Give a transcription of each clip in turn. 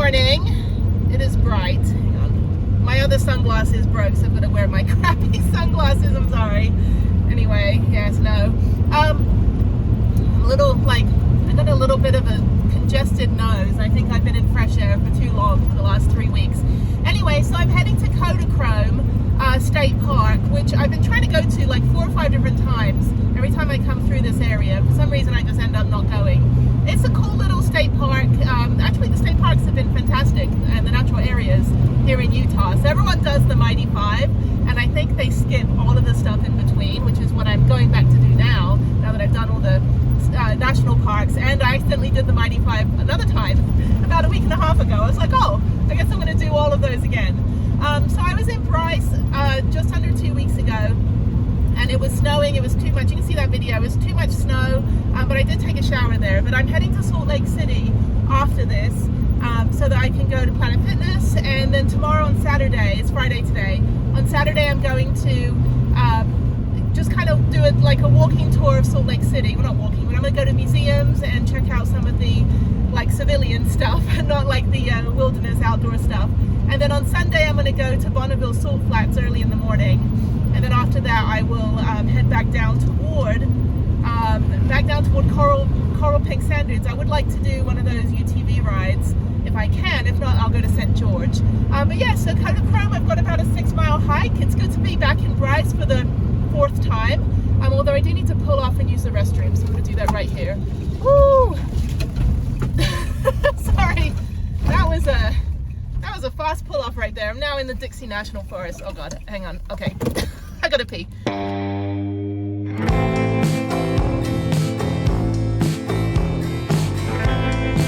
morning. It is bright. Hang on. My other sunglasses broke, so I'm gonna wear my crappy sunglasses. I'm sorry. Anyway, yes, no. I got a little bit of a congested nose. I think I've been in fresh air for too long for the last 3 weeks. Anyway, so I'm heading to KODACHROME State Park, which I've been trying to go to like 4 or 5 different times. Every time I come through this area, for some reason I just end up not going. It's a cool little state park. Actually, the state parks have been fantastic, and the natural areas here in Utah. So everyone does the Mighty Five, and I think they skip all of the stuff in between, which is what I'm going back to do now that I've done all the national parks. And I accidentally did the Mighty Five another time about a week and a half ago. I was like, oh, I guess I'm going to do all of those again. So I was in Bryce just under 2 weeks ago, and it was snowing. It was too much. You can see that video. It was too much snow, but I did take a shower there. But I'm heading to Salt Lake City after this, so that I can go to Planet Fitness. And then tomorrow on Saturday, it's Friday today, on Saturday I'm going to just kind of do it like a walking tour of Salt Lake City. Well, not walking, but I'm going to go to museums and check out some of the like civilian stuff, not like the wilderness outdoor stuff. And then on Sunday I'm going to go to Bonneville Salt Flats early in the morning. And then after that I will head back down toward Coral Pink Sand Dunes. I would like to do one of those UTV rides if I can. If not, I'll go to St. George. But yeah, so KODACHROME, I've got about a 6-mile hike. It's good to be back in Bryce for the 4th time. Although I do need to pull off and use the restroom, so I'm going to do that right here. Woo! Sorry, that was a fast pull off right there. I'm now in the Dixie National Forest. Oh God, hang on. Okay, I gotta pee.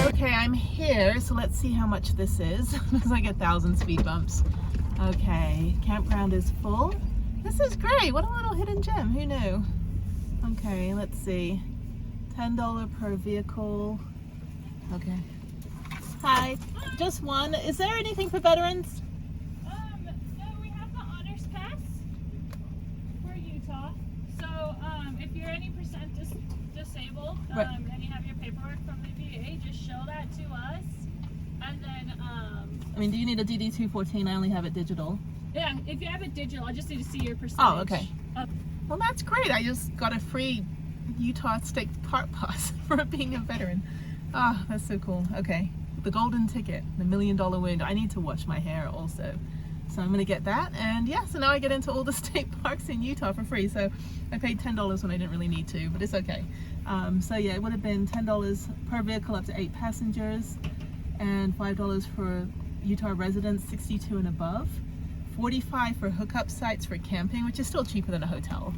Okay, I'm here, so let's see how much this is. Looks like 1,000 speed bumps. Okay, campground is full. This is great. What a little hidden gem. Who knew? Okay, let's see. $10 per vehicle. Okay. Hi. Just one. Is there anything for veterans? No, we have the Honors Pass for Utah. So if you're any percent disabled, right, and you have your paperwork from the VA, just show that to us. And then I mean, do you need a DD-214? I only have it digital. yeah, if you have it digital, I just need to see your percentage. Oh, okay. Well, that's great. I just got a free Utah State Park pass for being a veteran. Ah, that's so cool. Okay. The golden ticket, the $1 million wound. I need to wash my hair also. So I'm going to get that. And yeah, so now I get into all the state parks in Utah for free. So I paid $10 when I didn't really need to, but it's okay. So yeah, it would have been $10 per vehicle up to 8 passengers, and $5 for Utah residents 62 and above. $45 for hookup sites for camping, which is still cheaper than a hotel.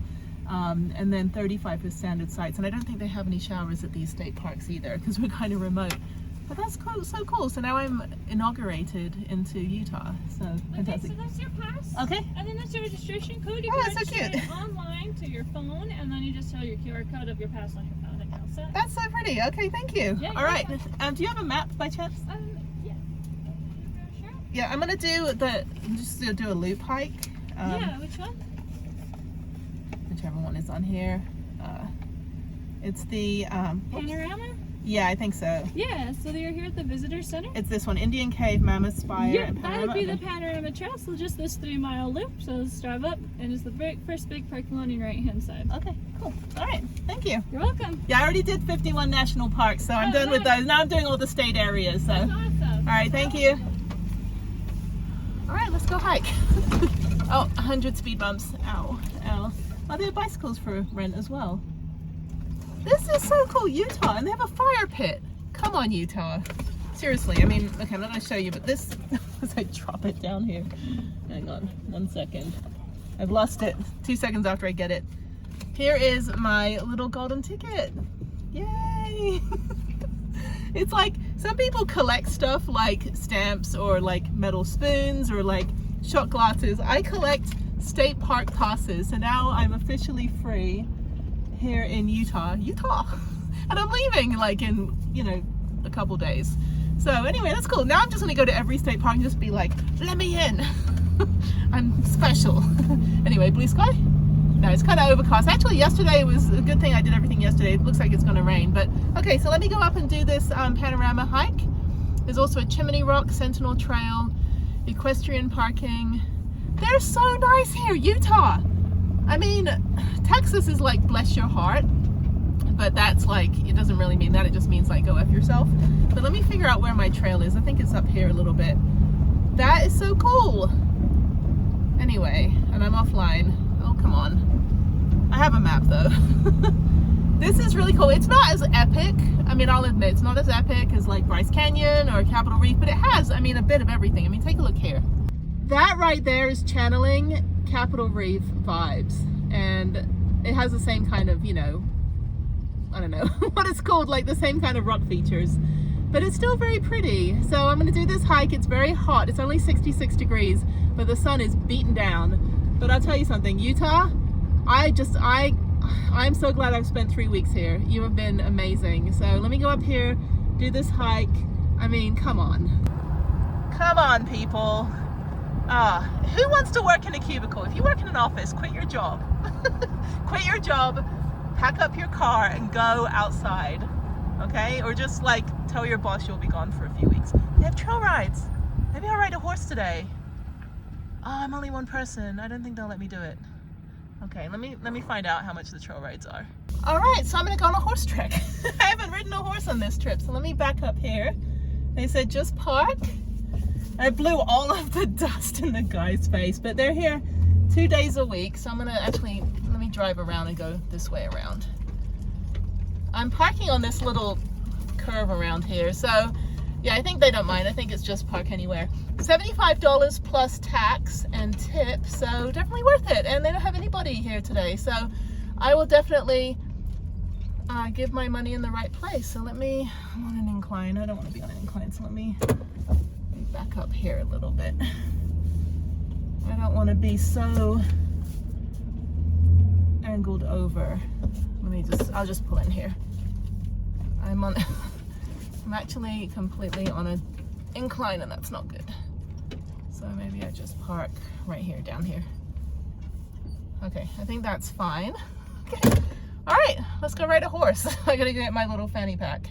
And then $35 for standard sites. And I don't think they have any showers at these state parks either, because we're kind of remote. But that's cool, so cool. So now I'm inaugurated into Utah. So fantastic. Okay, so that's your pass. Okay. And then that's your registration code. You Oh, can that's so register cute. it online to your phone, and then you just tell your QR code of your pass on your phone, and you're all set. That's so pretty. Okay, thank you. Yeah, all right. Do you have a map by chance? Yeah. Sure. Yeah, I'm gonna do do a loop hike. Yeah, which one? Whichever one is on here. It's the Panorama? yeah, I think so. Yeah, so you're here at the Visitor Center? It's this one, Indian Cave, Mammoth Spire, Yeah, and that Panorama. would be the Okay. Panorama Trail, so just this 3-mile loop. So let's drive up, and it's the first big parking lot on your right-hand side. Okay, cool. All right, thank you. You're welcome. Yeah, I already did 51 national parks, so I'm done with nice. those. Now I'm doing all the state areas, so. That's awesome. All right, thank you. All right, let's go hike. Oh, 100 speed bumps. Ow, ow. Oh, there are bicycles for rent as well. This is so cool, Utah, and they have a fire pit. Come on, Utah. Seriously, I mean, okay, I'm not going to show you, but this, as I drop it down here. Hang on, 1 second. I've lost it 2 seconds after I get it. Here is my little golden ticket. Yay! It's like, some people collect stuff like stamps or like metal spoons or like shot glasses. I collect state park passes, so now I'm officially free here in Utah. And I'm leaving like in, you know, a couple days. So anyway, that's cool. Now I'm just gonna go to every state park and just be like, let me in. I'm special. Anyway, blue sky? No, it's kind of overcast. Actually, yesterday was a good thing I did everything yesterday. It looks like it's gonna rain, but okay, so let me go up and do this panorama hike. There's also a Chimney Rock, Sentinel Trail, equestrian parking. They're so nice here, Utah. I mean, Texas is like bless your heart, but that's like, it doesn't really mean that. It just means like go F yourself. But let me figure out where my trail is. I think it's up here a little bit. That is so cool. Anyway, and I'm offline. Oh, come on. I have a map though. This is really cool. It's not as epic. I mean, I'll admit it's not as epic as like Bryce Canyon or Capitol Reef, but it has, I mean, a bit of everything. I mean, take a look here. That right there is channeling Capitol Reef vibes, and it has the same kind of, you know, I don't know what it's called, like the same kind of rock features, but it's still very pretty. So I'm going to do this hike. It's very hot. It's only 66 degrees, but the sun is beaten down. But I'll tell you something, Utah, I'm so glad I've spent 3 weeks here. You have been amazing. So let me go up here, do this hike. I mean, come on. Come on, people. Who wants to work in a cubicle? If you work in an office, quit your job. Quit your job, pack up your car and go outside, okay? Or just like tell your boss you'll be gone for a few weeks. They have trail rides. Maybe I'll ride a horse today. Oh, I'm only one person. I don't think they'll let me do it. Okay, let me find out how much the trail rides are. All right, so I'm gonna go on a horse trek. I haven't ridden a horse on this trip, so let me back up here. They said just park. I blew all of the dust in the guy's face, but they're here 2 days a week, so I'm gonna actually, let me drive around and go this way around. I'm parking on this little curve around here, so yeah, I think they don't mind. I think it's just park anywhere. $75 plus tax and tip, so definitely worth it. And they don't have anybody here today, so I will definitely give my money in the right place. So I'm on an incline. I don't want to be on an incline, so let me back up here a little bit. I don't want to be so angled over. I'll just pull in here. I'm actually completely on an incline, and that's not good. So maybe I just park right here, down here. Okay, I think that's fine. Okay, all right, let's go ride a horse. I gotta get my little fanny pack.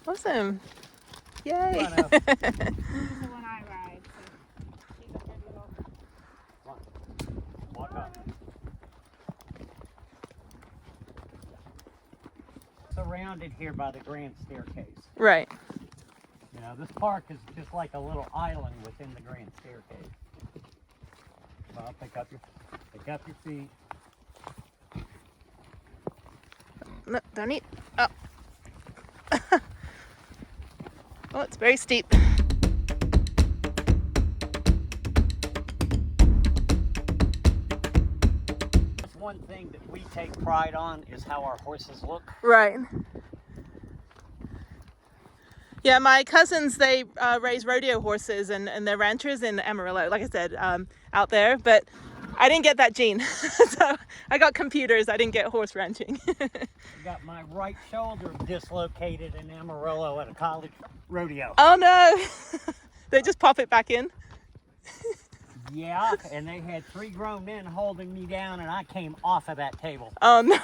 Awesome. Yay. This is the one I ride. So she's a good little... Walk up. Surrounded here by the grand staircase. Right. You know, this park is just like a little island within the grand staircase. Well, pick up your feet. No, don't need. Oh. Oh, it's very steep. One thing that we take pride on is how our horses look. Right. Yeah, my cousins, they raise rodeo horses, and they're ranchers in Amarillo, like I said, out there. But I didn't get that gene. So I got computers. I didn't get horse ranching. I got my right shoulder dislocated in Amarillo at a college rodeo. Oh, no. They just pop it back in. Yeah, and they had 3 grown men holding me down, and I came off of that table. Oh, no.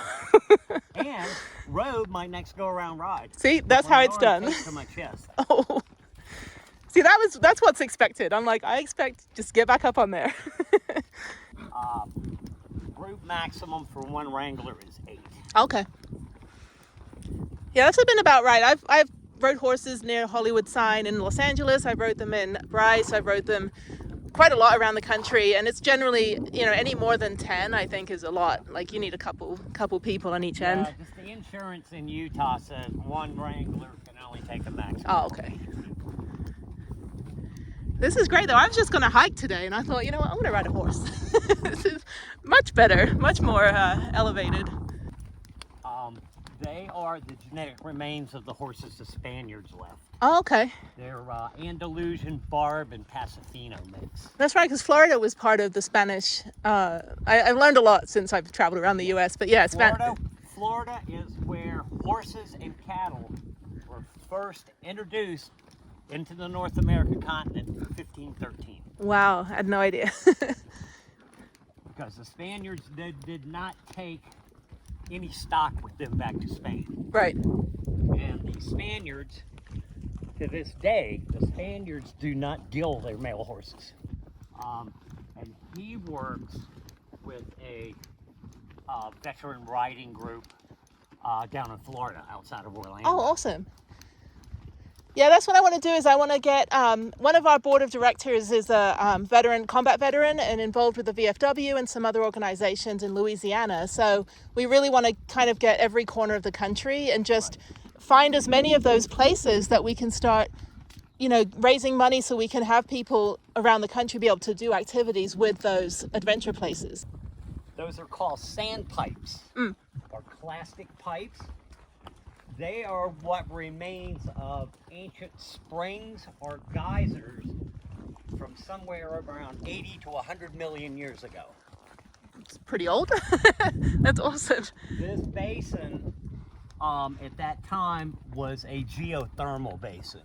And rode my next go-around ride. See, that's how it's done. To my chest. Oh. See, that's what's expected. I'm like, I expect just get back up on there. Group maximum for one wrangler is 8. Okay. Yeah, that's been about right. I've rode horses near Hollywood Sign in Los Angeles. I've rode them in Bryce. I've rode them quite a lot around the country, and it's generally, you know, any more than 10 I think is a lot. Like you need a couple people on each end. Just the insurance in Utah says one wrangler can only take a maximum. Oh, okay. This is great though. I was just gonna hike today, and I thought, you know what, I'm gonna ride a horse. This is much better, much more elevated. They are the genetic remains of the horses the Spaniards left. Oh, okay. They're Andalusian Barb and Pasifino mix. That's right, because Florida was part of the Spanish. I've learned a lot since I've traveled around the U.S., but yeah, Florida Florida is where horses and cattle were first introduced into the North American continent in 1513. Wow, I had no idea. Because the Spaniards did not take any stock with them back to Spain. Right. And the Spaniards, to this day, the Spaniards do not gill their male horses. And he works with a veteran riding group down in Florida, outside of Orlando. Oh, awesome. Yeah, that's what I want to do. Is I want to get one of our board of directors is a combat veteran and involved with the VFW and some other organizations in Louisiana. So we really want to kind of get every corner of the country and just find as many of those places that we can start, you know, raising money so we can have people around the country be able to do activities with those adventure places. Those are called sandpipes, or clastic pipes. They are what remains of ancient springs or geysers from somewhere around 80 to 100 million years ago. It's pretty old. That's awesome. This basin at that time was a geothermal basin.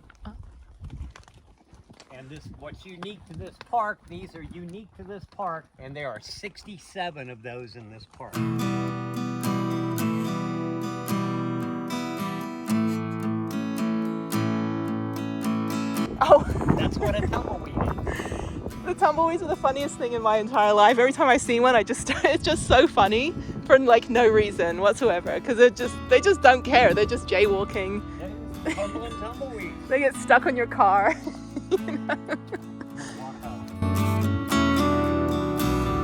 And what's unique to this park, these are unique to this park, and there are 67 of those in this park. Oh, That's what a tumbleweed is. the tumbleweeds are the funniest thing in my entire life. Every time I see one, it's just so funny for like no reason whatsoever, because they just don't care. They're just jaywalking. That is tumbling tumbleweeds. They get stuck on your car. You know?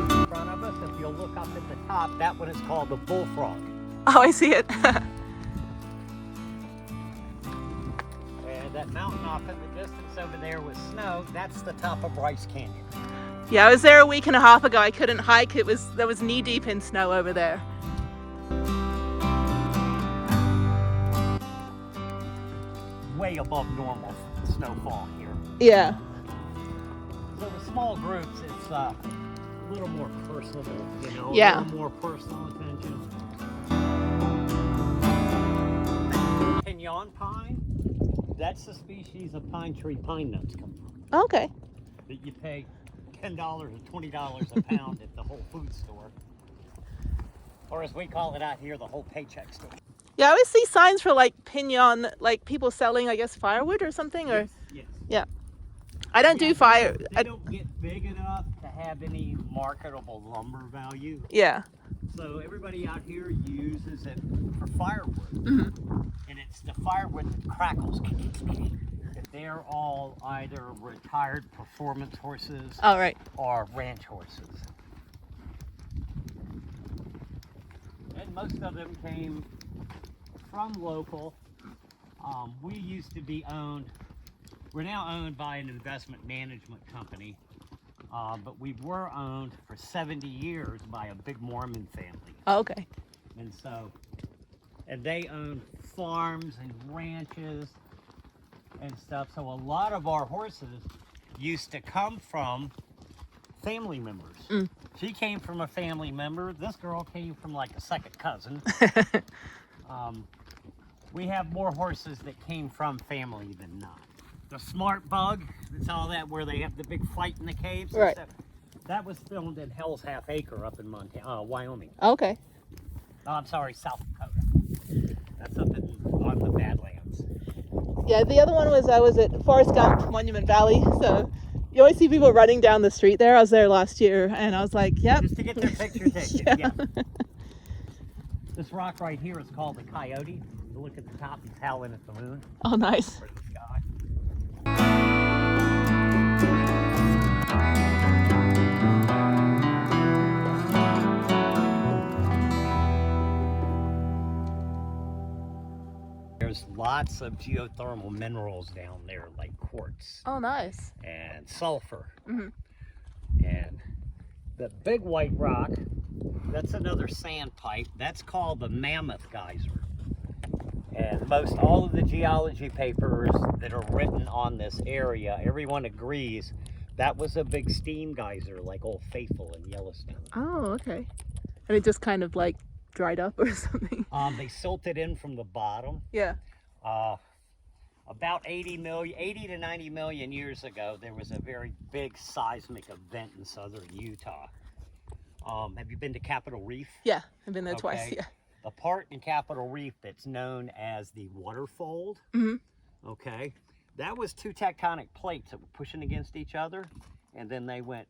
In front of us, if you'll look up at the top, that one is called the bullfrog. Oh, I see it. And that mountain off in the distance over there with snow, that's the top of Bryce Canyon. Yeah, I was there a week and a half ago. I couldn't hike. There was knee deep in snow over there. Way above normal snowfall here. Yeah. So with small groups, it's a little more personable, you know, Yeah. a little more personal attention. Pinyon pine, that's the species of pine tree pine nuts come from. Okay. That you pay $10 or $20 a pound at the Whole Food store. Or as we call it out here, the whole paycheck store. Yeah, I always see signs for like pinyon, like people selling, I guess, firewood or something. Or Yes. yeah, I don't do fire. They don't get big enough to have any marketable lumber value. Yeah. So everybody out here uses it for firewood. Mm-hmm. And it's the firewood that crackles. They're all either retired performance horses All right. or ranch horses. And most of them came from local. We used to be we're now owned by an investment management company, but we were owned for 70 years by a big Mormon family. Oh, okay. And they owned farms and ranches and stuff. So a lot of our horses used to come from family members. Mm. She came from a family member. This girl came from like a second cousin. We have more horses that came from family than not. The Smart Bug, that's all that where they have the big fight in the caves. and Right. stuff. That was filmed in Hell's Half Acre up in Wyoming. Okay. Oh, I'm sorry, South Dakota. That's up on the Badlands. Yeah, the other one was I was at Forrest Gump Monument Valley. So you always see people running down the street there. I was there last year, and I was like, yep. Just to get their picture taken. Yeah. Yeah. This rock right here is called the Coyote. You look at the top, it's howling at the moon Oh, nice. or the sky. There's lots of geothermal minerals down there, like quartz Oh, nice. and sulfur. Mhm. And the big white rock, that's another sand pipe. That's called the Mammoth Geyser. And most all of the geology papers that are written on this area, everyone agrees that was a big steam geyser like Old Faithful in Yellowstone. Oh, okay. And it just kind of like dried up or something? They silted in from the bottom. Yeah. About 80 to 90 million years ago, there was a very big seismic event in southern Utah. Have you been to Capitol Reef? Yeah, I've been there twice, yeah. The part in Capitol Reef that's known as the waterfold, okay, that was two tectonic plates that were pushing against each other, and then they went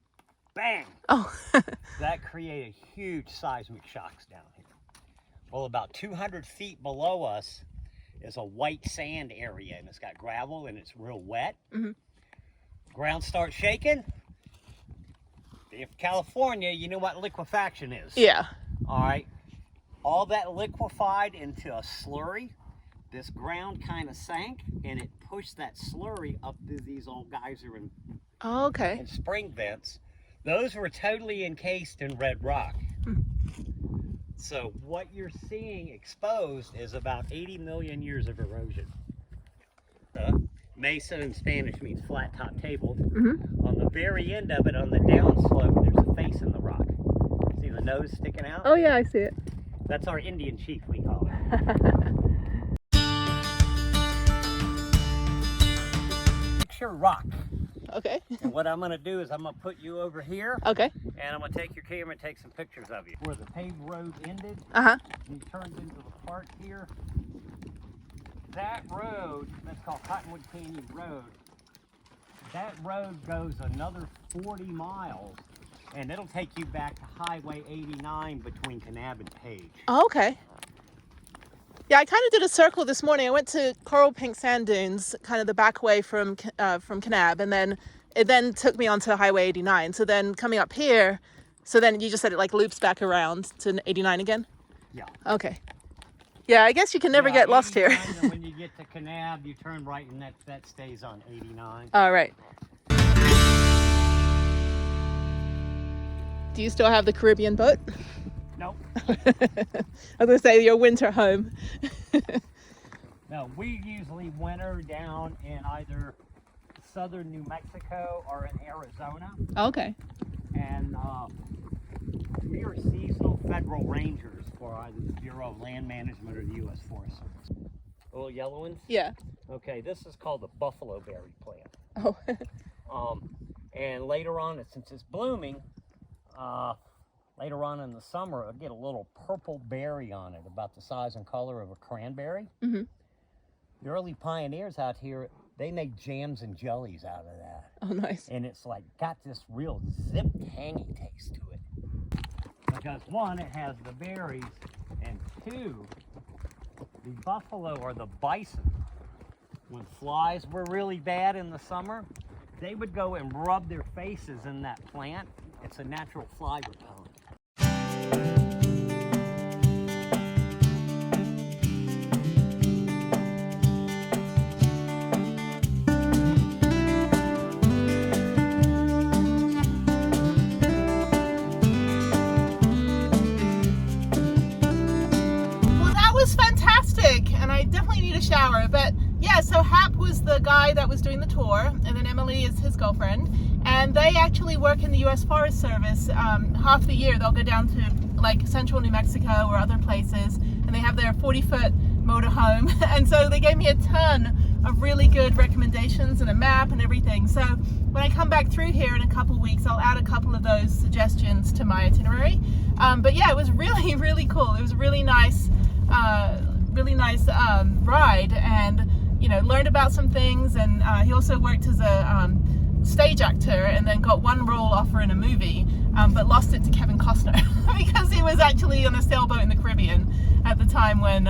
bang. Oh. That created huge seismic shocks down here. Well, about 200 feet below us is a white sand area, and it's got gravel and it's real wet. Ground starts shaking. If California, you know what liquefaction is. Yeah. All right. All that liquefied into a slurry. This ground kind of sank, and it pushed that slurry up through these old geyser and spring vents. Those were totally encased in red rock. So what you're seeing exposed is about 80 million years of erosion. Mesa in Spanish means flat top table. On the very end of it, on the downslope, there's a face in the rock. See the nose sticking out? Oh yeah, I see it. That's our Indian chief, we call it. Picture rock. Okay. And what I'm going to do is I'm going to put you over here. Okay. And I'm going to take your camera and take some pictures of you. Where the paved road ended, you turned into the park here. That road, that's called Cottonwood Canyon Road, that road goes another 40 miles, and it'll take you back to Highway 89 between Kanab and Page. Oh, okay. Yeah, I kind of did a circle this morning. I went to Coral Pink Sand Dunes, kind of the back way from Kanab, and then it then took me onto Highway 89. So then coming up here, so then you just said it like loops back around to 89 again? Yeah. Okay. Yeah, I guess you can never get lost here. And when you get to Kanab, you turn right, and that stays on 89. All right. Do you still have the Caribbean boat? Nope. I was going to say your winter home. No, we usually winter down in either southern New Mexico or in Arizona. Okay. And we are seasonal federal rangers for either the Bureau of Land Management or the U.S. Forest Service. Little yellow ones? Yeah. Okay, this is called the buffalo berry plant. Oh. And later on, since it's blooming, later on in the summer, it'll get a little purple berry on it, about the size and color of a cranberry. The early pioneers out here, they made jams and jellies out of that. Oh, nice. And it's like got this real zip tangy taste to it. Because one, it has the berries, and two, the buffalo or the bison, when flies were really bad in the summer, they would go and rub their faces in that plant. It's a natural fly repellent. Fantastic, and I definitely need a shower. But yeah, so Hap was the guy that was doing the tour, and then Emily is his girlfriend, and they actually work in the U.S. Forest Service. Half the year they'll go down to like central New Mexico or other places, and they have their 40-foot motorhome. And so they gave me a ton of really good recommendations and a map and everything. So when I come back through here in a couple weeks, I'll add a couple of those suggestions to my itinerary. But yeah, it was really, really cool. It was really nice ride, and you know, learned about some things. And he also worked as a stage actor, and then got one role offer in a movie, but lost it to Kevin Costner because he was actually on a sailboat in the Caribbean at the time when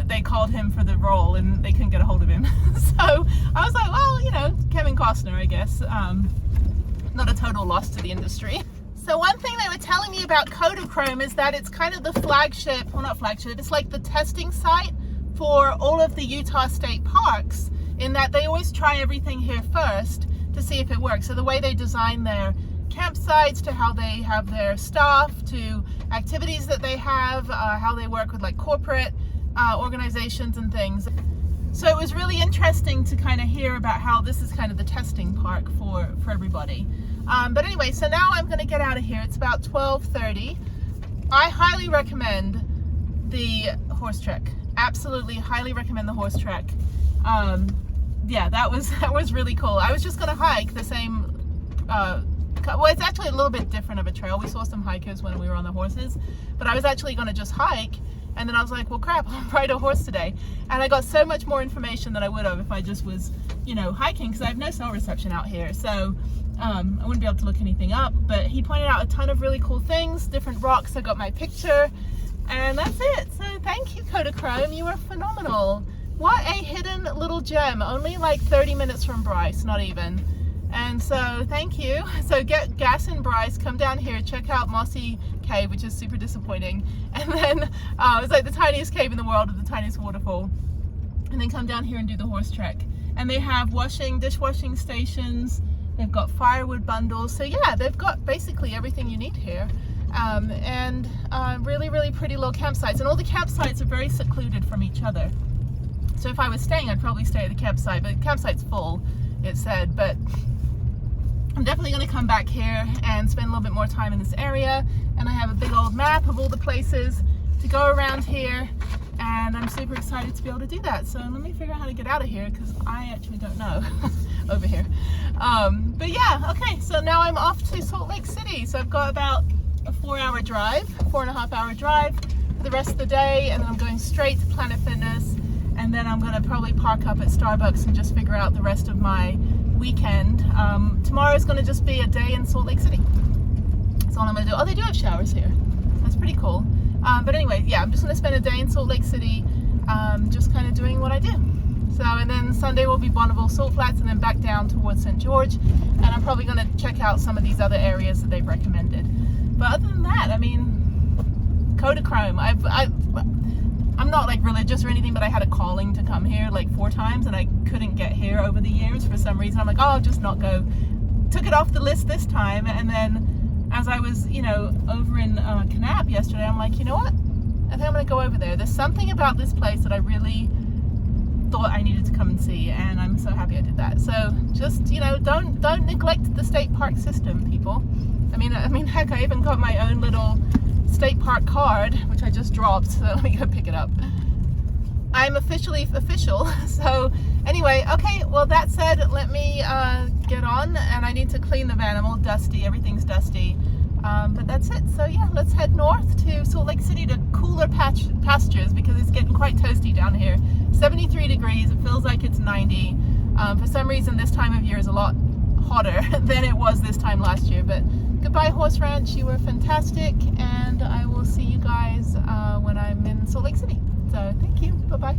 they called him for the role, and they couldn't get a hold of him. So I was like, well, you know, Kevin Costner, I guess. Not a total loss to the industry. So one thing they were telling me about KODACHROME is that it's kind of the flagship, well, not flagship, it's like the testing site for all of the Utah state parks, in that they always try everything here first to see if it works. So the way they design their campsites, to how they have their staff, to activities that they have, how they work with like corporate organizations and things. So it was really interesting to kind of hear about how this is kind of the testing park for everybody. But anyway, so now I'm going to get out of here. It's about 12:30. I highly recommend the horse trek. Absolutely highly recommend the horse trek. Yeah, that was really cool. I was just gonna hike the same, well, it's actually a little bit different of a trail. We saw some hikers when we were on the horses, but I was actually gonna just hike, and then I was like, well crap, I'll ride a horse today. And I got so much more information than I would have if I just was, you know, hiking, because I have no cell reception out here. So I wouldn't be able to look anything up, but he pointed out a ton of really cool things, different rocks. I got my picture, and that's it. So thank you, Kodachrome, you were phenomenal. What a hidden little gem, only like 30 minutes from Bryce, not even. And so thank you. So get gas in Bryce, come down here, check out Mossy Cave, which is super disappointing. And then it's like the tiniest cave in the world with the tiniest waterfall. And then come down here and do the horse trek. And they have dishwashing stations. They've got firewood bundles. So yeah, they've got basically everything you need here. And really, really pretty little campsites. And all the campsites are very secluded from each other. So if I was staying, I'd probably stay at the campsite, but the campsite's full, it said. But I'm definitely going to come back here and spend a little bit more time in this area. And I have a big old map of all the places to go around here. And I'm super excited to be able to do that. So let me figure out how to get out of here, because I actually don't know over here. But yeah, okay, so now I'm off to Salt Lake City. So I've got about a 4-hour drive, 4.5-hour drive for the rest of the day. And then I'm going straight to Planet Fitness. And then I'm going to probably park up at Starbucks and just figure out the rest of my weekend. Tomorrow's going to just be a day in Salt Lake City. That's all I'm going to do. Oh, they do have showers here. That's pretty cool. But anyway, yeah, I'm just going to spend a day in Salt Lake City, just kind of doing what I do. So, and then Sunday will be Bonneville Salt Flats, and then back down towards St. George. And I'm probably going to check out some of these other areas that they've recommended. But other than that, I mean, Kodachrome. I'm not like religious or anything, but I had a calling to come here like 4 times, and I couldn't get here over the years for some reason. I'm like, oh, I'll just not go. Took it off the list this time, and then as I was, you know, over in Kanab yesterday, I'm like, you know what? I think I'm gonna go over there. There's something about this place that I really thought I needed to come and see, and I'm so happy I did that. So just, you know, don't neglect the state park system, people. I mean, heck, I even got my own little state park card, which I just dropped, so let me go pick it up. I'm officially official. So anyway, okay, well, that said, let me get on, and I need to clean the van. I'm all dusty, everything's dusty, but that's it. So yeah, let's head north to Salt Lake City to cooler pastures, because it's getting quite toasty down here. 73 degrees, it feels like it's 90. For some reason this time of year is a lot hotter than it was this time last year. But goodbye, Horse Ranch, you were fantastic, and I will see you guys when I'm in Salt Lake City. So thank you, bye-bye.